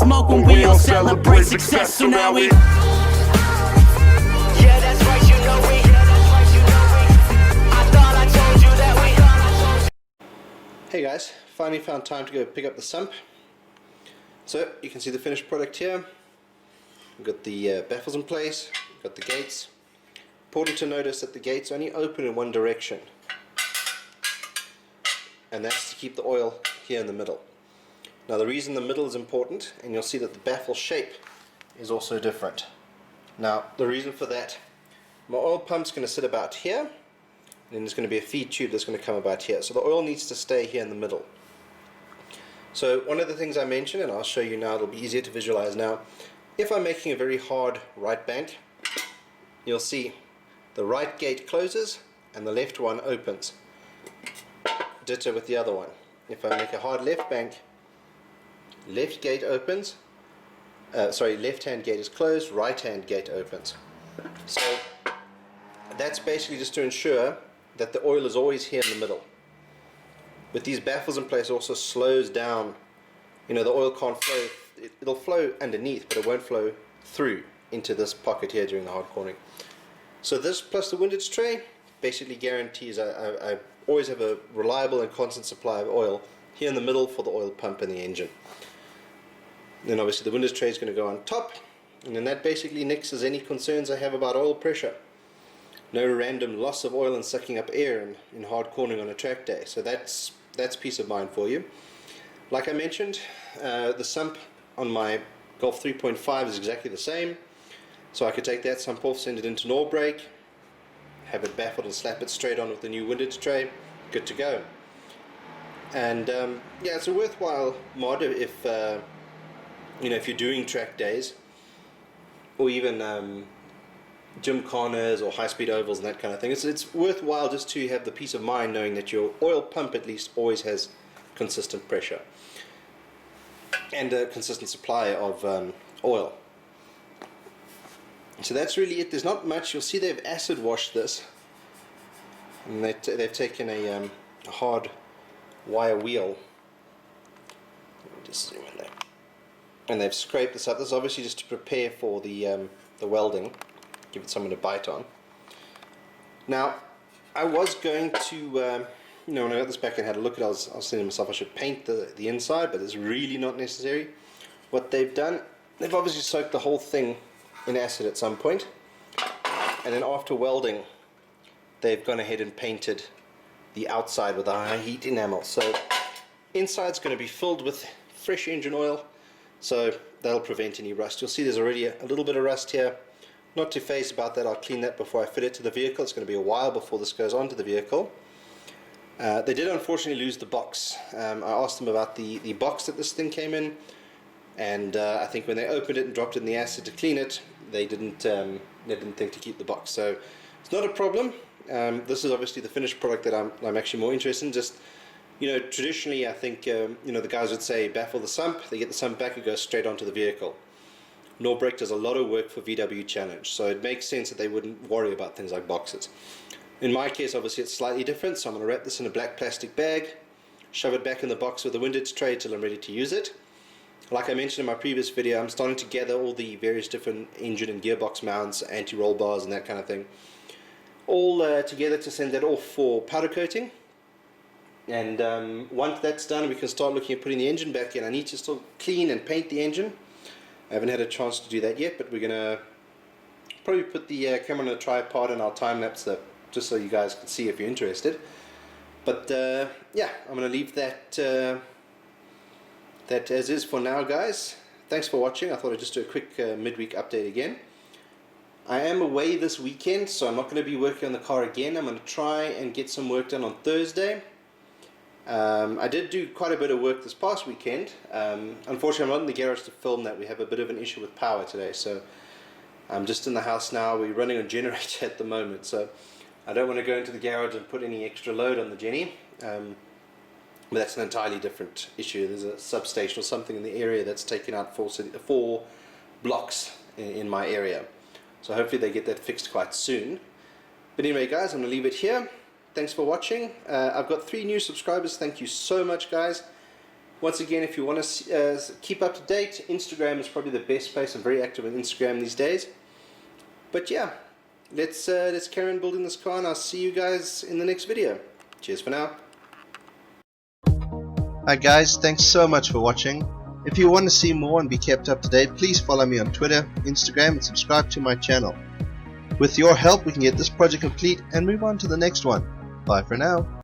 smoke when we all celebrate success. So now we that's right, you know we. I thought I told you that we. Hey guys, finally found time to go pick up the sump. So you can see the finished product here. We've got the baffles in place, we've got the gates. Important to notice that the gates only open in one direction, and that's to keep the oil here in the middle. Now the reason the middle is important, and you'll see that the baffle shape is also different. Now the reason for that, my oil pump's going to sit about here, and then there's going to be a feed tube that's going to come about here. So the oil needs to stay here in the middle. So one of the things I mentioned, and I'll show you now, it'll be easier to visualize now. If I'm making a very hard right bank, you'll see the right gate closes and the left one opens. Ditto with the other one. If I make a hard left bank, left gate opens, left hand gate is closed, right hand gate opens. So that's basically just to ensure that the oil is always here in the middle. With these baffles in place, it also slows down, the oil can't flow, it'll flow underneath, but it won't flow through into this pocket here during the hard cornering. So this plus the windage tray basically guarantees I always have a reliable and constant supply of oil here in the middle for the oil pump and the engine. Then obviously the windage tray is going to go on top, and then that basically nixes any concerns I have about oil pressure. No random loss of oil and sucking up air in hard cornering on a track day. So that's peace of mind for you. Like I mentioned, the sump on my Golf 3.5 is exactly the same. So I could take that sump off, send it into an oil brake, have it baffled and slap it straight on with the new windage tray, good to go. And yeah, it's a worthwhile mod if if you're doing track days, or even gymkhanas or high-speed ovals and that kind of thing. It's worthwhile just to have the peace of mind knowing that your oil pump at least always has consistent pressure and a consistent supply of oil. So that's really it. There's not much. You'll see they've acid washed this, and they've taken a hard wire wheel. Let me just zoom in there, and they've scraped this up. This is obviously just to prepare for the welding, give it something to bite on. Now, I was going to, when I got this back and had a look at it, I was thinking to myself I should paint the inside, but it's really not necessary. What they've done, they've obviously soaked the whole thing in acid at some point, and then after welding they've gone ahead and painted the outside with a high heat enamel. So inside's going to be filled with fresh engine oil, so that'll prevent any rust. You'll see there's already a little bit of rust here. Not too phased about that. I'll clean that before I fit it to the vehicle. It's going to be a while before this goes onto the vehicle. They did unfortunately lose the box. I asked them about the box that this thing came in, and I think when they opened it and dropped it in the acid to clean it, they didn't think to keep the box. So it's not a problem. This is obviously the finished product that I'm actually more interested in. Just, traditionally I think the guys would say baffle the sump. They get the sump back, it goes straight onto the vehicle. Norbrake does a lot of work for VW Challenge, so it makes sense that they wouldn't worry about things like boxes. In my case, obviously it's slightly different, so I'm going to wrap this in a black plastic bag, shove it back in the box with the windage tray till I'm ready to use it. Like I mentioned in my previous video, I'm starting to gather all the various different engine and gearbox mounts, anti-roll bars and that kind of thing, all together to send that off for powder coating. And once that's done, we can start looking at putting the engine back in. I need to still clean and paint the engine. I haven't had a chance to do that yet, but we're going to probably put the camera on a tripod and I'll time-lapse that just so you guys can see if you're interested. But yeah, I'm going to leave that that as is for now, guys. Thanks for watching. I thought I'd just do a quick midweek update again. I am away this weekend, so I'm not going to be working on the car again. I'm going to try and get some work done on Thursday. I did do quite a bit of work this past weekend. Unfortunately, I'm not in the garage to film that. We have a bit of an issue with power today, so I'm just in the house now. We're running a generator at the moment, so I don't want to go into the garage and put any extra load on the Jenny. But that's an entirely different issue. There's a substation or something in the area that's taken out 4 blocks in my area. So hopefully they get that fixed quite soon. But anyway, guys, I'm going to leave it here. Thanks for watching. I've got 3 new subscribers. Thank you so much, guys. Once again, if you want to keep up to date, Instagram is probably the best place. I'm very active on Instagram these days. But yeah, let's carry on building this car, and I'll see you guys in the next video. Cheers for now. Hi guys, thanks so much for watching. If you want to see more and be kept up to date, please follow me on Twitter, Instagram, and subscribe to my channel. With your help, we can get this project complete and move on to the next one. Bye for now.